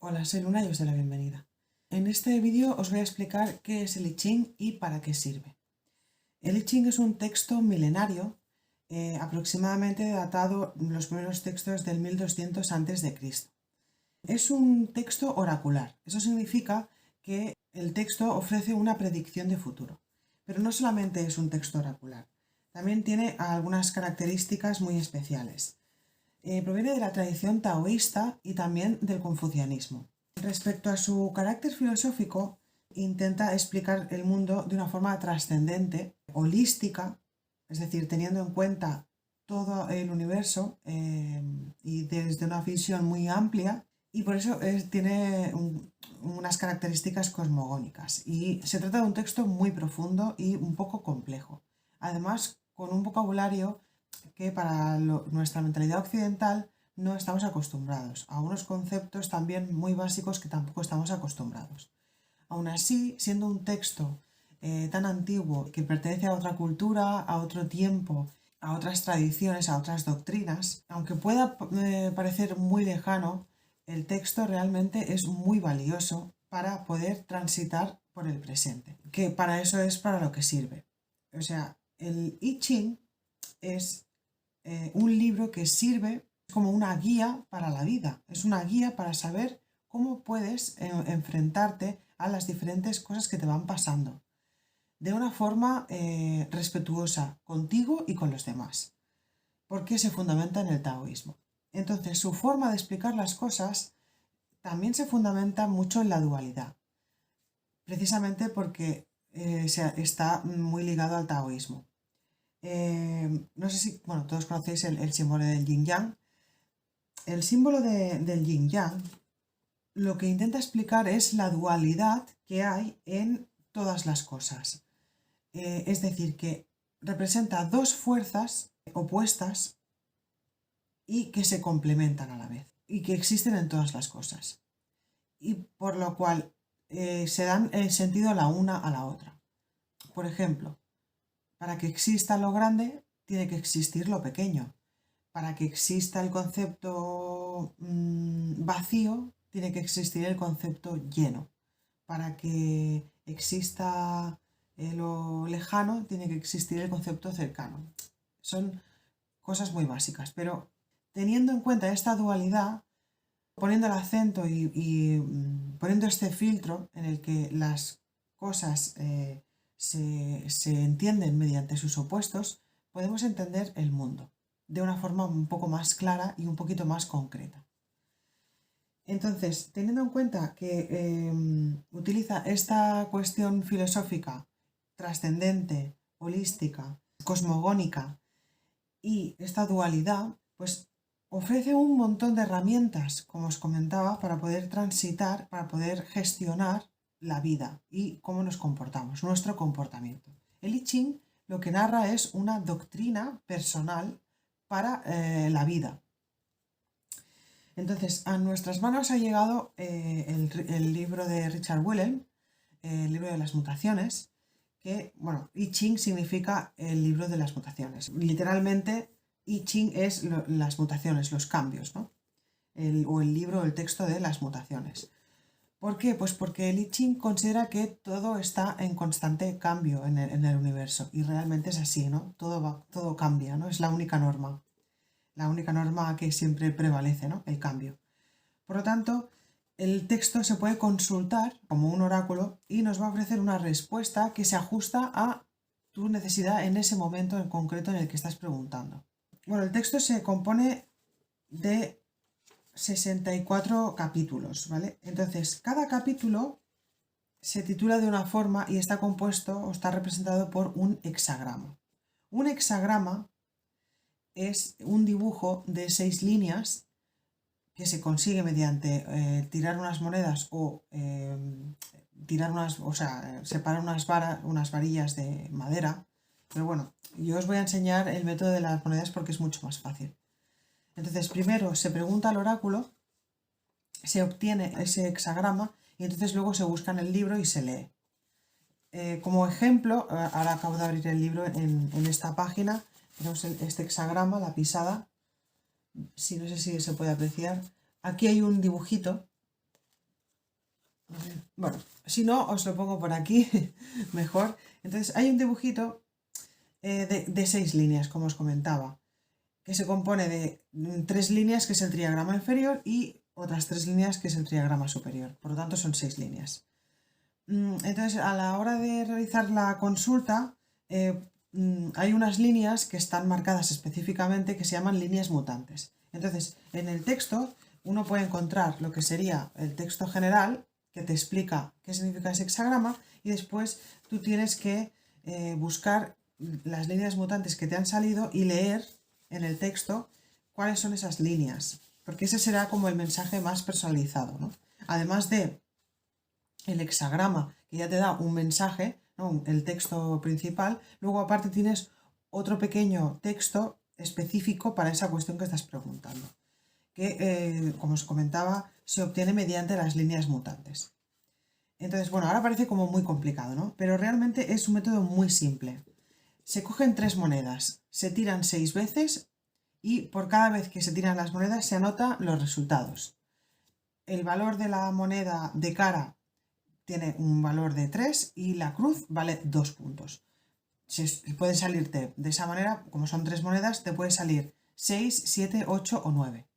Hola, soy Luna y os doy la bienvenida. En este vídeo os voy a explicar qué es el I Ching y para qué sirve. El I Ching es un texto milenario, aproximadamente datado los primeros textos del 1200 a.C. Es un texto oracular. Eso significa que el texto ofrece una predicción de futuro. Pero no solamente es un texto oracular, también tiene algunas características muy especiales. Proviene de la tradición taoísta y también del confucianismo. Respecto a su carácter filosófico, intenta explicar el mundo de una forma trascendente, holística, es decir, teniendo en cuenta todo el universo y desde una visión muy amplia, y por eso tiene unas características cosmogónicas. Y se trata de un texto muy profundo y un poco complejo. Además, con un vocabulario que para nuestra mentalidad occidental no estamos acostumbrados, a unos conceptos también muy básicos que tampoco estamos acostumbrados. Aún así, siendo un texto tan antiguo que pertenece a otra cultura, a otro tiempo, a otras tradiciones, a otras doctrinas, aunque pueda parecer muy lejano, el texto realmente es muy valioso para poder transitar por el presente, que para eso es para lo que sirve. O sea, el I Ching es un libro que sirve como una guía para la vida, es una guía para saber cómo puedes enfrentarte a las diferentes cosas que te van pasando, de una forma respetuosa contigo y con los demás, porque se fundamenta en el taoísmo. Entonces, su forma de explicar las cosas también se fundamenta mucho en la dualidad, precisamente porque está muy ligado al taoísmo. No sé si, bueno, todos conocéis el símbolo del yin yang. El símbolo del yin yang lo que intenta explicar es la dualidad que hay en todas las cosas. Es decir, que representa dos fuerzas opuestas y que se complementan a la vez y que existen en todas las cosas. Y por lo cual se dan el sentido la una a la otra. Por ejemplo, para que exista lo grande, tiene que existir lo pequeño. Para que exista el concepto vacío, tiene que existir el concepto lleno. Para que exista lo lejano, tiene que existir el concepto cercano. Son cosas muy básicas, pero teniendo en cuenta esta dualidad, poniendo el acento y poniendo este filtro en el que las cosas se entienden mediante sus opuestos, podemos entender el mundo de una forma un poco más clara y un poquito más concreta. Entonces, teniendo en cuenta que utiliza esta cuestión filosófica trascendente, holística, cosmogónica y esta dualidad, pues ofrece un montón de herramientas, como os comentaba, para poder transitar, para poder gestionar la vida y cómo nos comportamos, nuestro comportamiento. El I Ching lo que narra es una doctrina personal para la vida. Entonces, a nuestras manos ha llegado el libro de Richard Whelan, el libro de las mutaciones, que, bueno, I Ching significa el libro de las mutaciones. Literalmente, I Ching es las mutaciones, los cambios, ¿no? O el libro o el texto de las mutaciones. ¿Por qué? Pues porque el I Ching considera que todo está en constante cambio en el universo. Y realmente es así, ¿no? Todo cambia, ¿no? Es la única norma que siempre prevalece, ¿no? El cambio. Por lo tanto, el texto se puede consultar como un oráculo y nos va a ofrecer una respuesta que se ajusta a tu necesidad en ese momento en concreto en el que estás preguntando. Bueno, el texto se compone de 64 capítulos, ¿vale? Entonces, cada capítulo se titula de una forma y está compuesto o está representado por un hexagrama. Un hexagrama es un dibujo de 6 líneas que se consigue mediante tirar unas monedas o separar unas varillas de madera. Pero bueno, yo os voy a enseñar el método de las monedas porque es mucho más fácil. Entonces, primero se pregunta al oráculo, se obtiene ese hexagrama y entonces luego se busca en el libro y se lee. Como ejemplo, ahora acabo de abrir el libro en esta página, tenemos este hexagrama, la pisada, no sé si se puede apreciar. Aquí hay un dibujito Bueno, si no, os lo pongo por aquí, mejor. Entonces, hay un dibujito de 6 líneas, como os comentaba, que se compone de 3 líneas, que es el triagrama inferior, y otras 3 líneas, que es el triagrama superior. Por lo tanto, son 6 líneas. Entonces, a la hora de realizar la consulta, hay unas líneas que están marcadas específicamente que se llaman líneas mutantes. Entonces, en el texto uno puede encontrar lo que sería el texto general, que te explica qué significa ese hexagrama, y después tú tienes que buscar las líneas mutantes que te han salido y leer en el texto cuáles son esas líneas, porque ese será como el mensaje más personalizado, ¿no? Además de el hexagrama, que ya te da un mensaje, ¿no? El texto principal, luego aparte tienes otro pequeño texto específico para esa cuestión que estás preguntando, que como os comentaba, se obtiene mediante las líneas mutantes. Entonces, bueno, ahora parece como muy complicado, ¿no? Pero realmente es un método muy simple. Se cogen 3 monedas, se tiran 6 veces y por cada vez que se tiran las monedas se anotan los resultados. El valor de la moneda de cara tiene un valor de 3 y la cruz vale 2 puntos. Pueden salirte de esa manera, como son 3 monedas, te puede salir 6, 7, 8 o 9.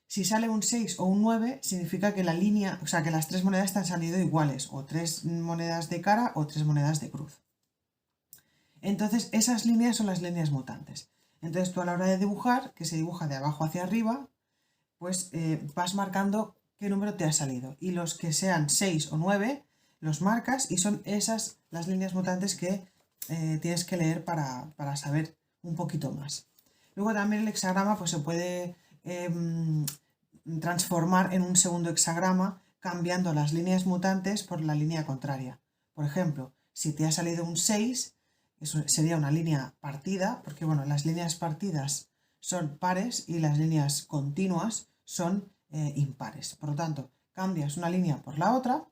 Si sale un 6 o un 9, significa que la línea, o sea, que las 3 monedas te han salido iguales, o 3 monedas de cara o 3 monedas de cruz. Entonces, esas líneas son las líneas mutantes. Entonces, tú a la hora de dibujar, que se dibuja de abajo hacia arriba, pues vas marcando qué número te ha salido. Y los que sean 6 o 9, los marcas y son esas las líneas mutantes que tienes que leer para saber un poquito más. Luego también el hexagrama pues se puede transformar en un segundo hexagrama cambiando las líneas mutantes por la línea contraria. Por ejemplo, si te ha salido un 6, eso sería una línea partida, porque bueno, las líneas partidas son pares y las líneas continuas son impares. Por lo tanto, cambias una línea por la otra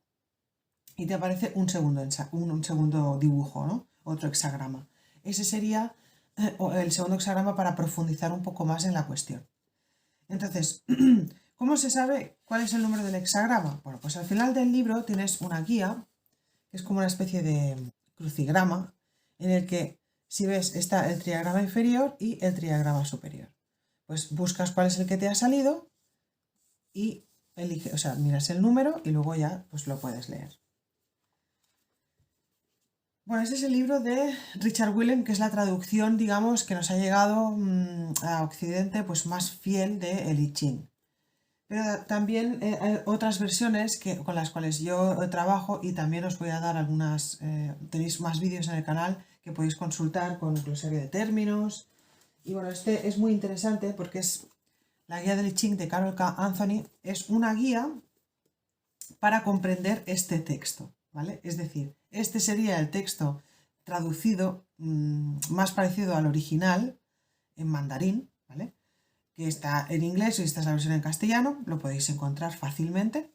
y te aparece un segundo dibujo, ¿no? Otro hexagrama. Ese sería el segundo hexagrama para profundizar un poco más en la cuestión. Entonces, ¿cómo se sabe cuál es el número del hexagrama? Bueno, pues al final del libro tienes una guía, que es como una especie de crucigrama, en el que, si ves, está el triagrama inferior y el triagrama superior. Pues buscas cuál es el que te ha salido y miras el número y luego ya pues lo puedes leer. Bueno, este es el libro de Richard Willem, que es la traducción, digamos, que nos ha llegado a Occidente pues más fiel de el I Ching. Pero también hay otras versiones con las cuales yo trabajo y también os voy a dar algunas, tenéis más vídeos en el canal que podéis consultar con glosario de términos. Y bueno, este es muy interesante porque es la guía del I Ching de Carol K. Anthony, es una guía para comprender este texto, ¿vale? Es decir, este sería el texto traducido más parecido al original en mandarín, ¿vale? Que está en inglés y esta es la versión en castellano, lo podéis encontrar fácilmente.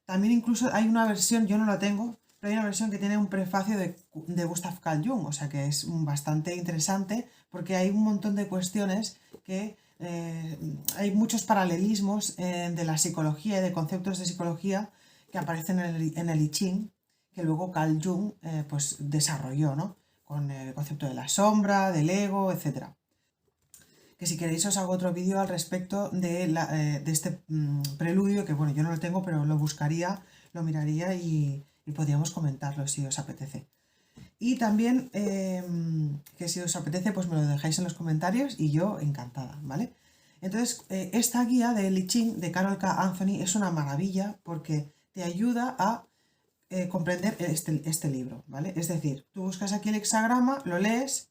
También incluso hay una versión, yo no la tengo, pero hay una versión que tiene un prefacio de Gustav Carl Jung, o sea que es bastante interesante porque hay un montón de cuestiones que hay muchos paralelismos de la psicología y de conceptos de psicología que aparecen en el I Ching, que luego Carl Jung pues desarrolló, ¿no? Con el concepto de la sombra, del ego, etc. Que si queréis os hago otro vídeo al respecto de este preludio, que bueno, yo no lo tengo, pero lo buscaría, lo miraría y podríamos comentarlo si os apetece. Y también, que si os apetece, pues me lo dejáis en los comentarios y yo encantada, ¿vale? Entonces, esta guía de I Ching de Carol K. Anthony es una maravilla porque te ayuda a comprender este libro, ¿vale? Es decir, tú buscas aquí el hexagrama, lo lees,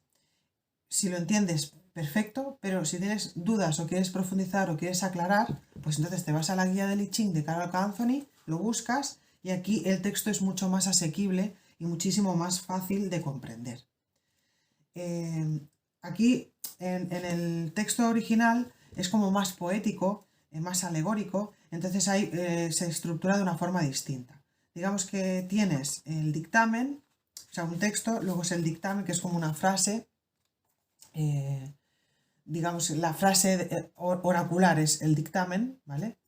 si lo entiendes, perfecto, pero si tienes dudas o quieres profundizar o quieres aclarar, pues entonces te vas a la guía del I Ching de Carol K. Anthony, lo buscas y aquí el texto es mucho más asequible y muchísimo más fácil de comprender. Aquí en el texto original es como más poético, más alegórico, entonces ahí se estructura de una forma distinta. Digamos que tienes el dictamen, o sea, un texto, luego es el dictamen, que es como una frase, digamos, la frase oracular es el dictamen, ¿vale?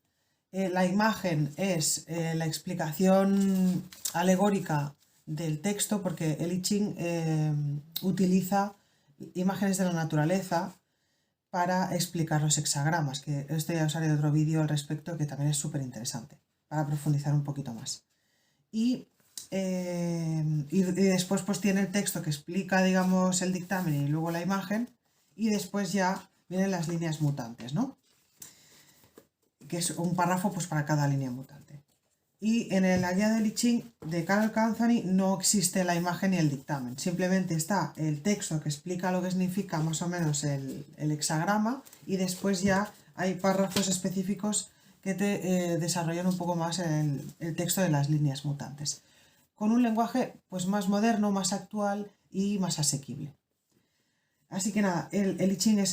La imagen es la explicación alegórica del texto, porque el I Ching utiliza imágenes de la naturaleza para explicar los hexagramas, que esto ya os haré otro vídeo al respecto que también es súper interesante, para profundizar un poquito más. Y después pues tiene el texto que explica, digamos, el dictamen y luego la imagen, y después ya vienen las líneas mutantes, ¿no? Que es un párrafo pues para cada línea mutante. Y en la guía del I Ching de Carol Anthony no existe la imagen ni el dictamen, simplemente está el texto que explica lo que significa más o menos el hexagrama, y después ya hay párrafos específicos que te desarrollan un poco más el texto de las líneas mutantes, con un lenguaje pues más moderno, más actual y más asequible. Así que nada, el I Ching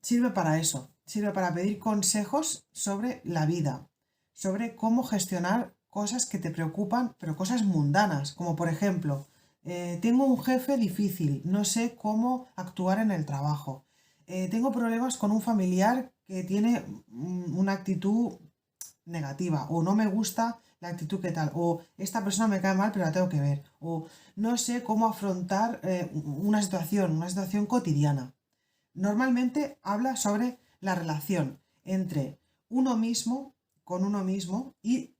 sirve para eso, sirve para pedir consejos sobre la vida, sobre cómo gestionar cosas que te preocupan, pero cosas mundanas, como por ejemplo, tengo un jefe difícil, no sé cómo actuar en el trabajo, tengo problemas con un familiar que tiene una actitud negativa, o no me gusta la actitud que tal, o esta persona me cae mal pero la tengo que ver, o no sé cómo afrontar una situación cotidiana. Normalmente habla sobre la relación entre uno mismo con uno mismo y,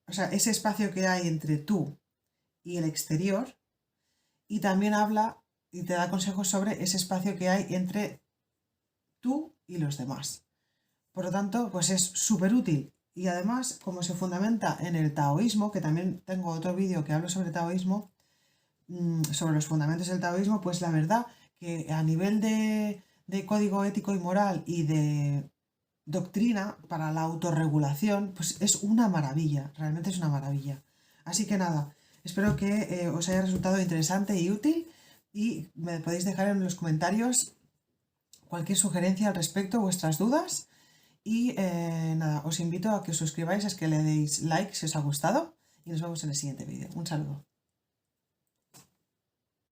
o sea, ese espacio que hay entre tú y el exterior, y también habla y te da consejos sobre ese espacio que hay entre tú y los demás. Por lo tanto, pues es súper útil. Y además, como se fundamenta en el taoísmo, que también tengo otro vídeo que hablo sobre taoísmo, sobre los fundamentos del taoísmo, pues la verdad que a nivel de código ético y moral y de doctrina para la autorregulación, pues es una maravilla, realmente es una maravilla. Así que nada, espero que os haya resultado interesante y útil, y me podéis dejar en los comentarios cualquier sugerencia al respecto, vuestras dudas. Y nada, os invito a que os suscribáis, a que le deis like si os ha gustado, y nos vemos en el siguiente vídeo. Un saludo.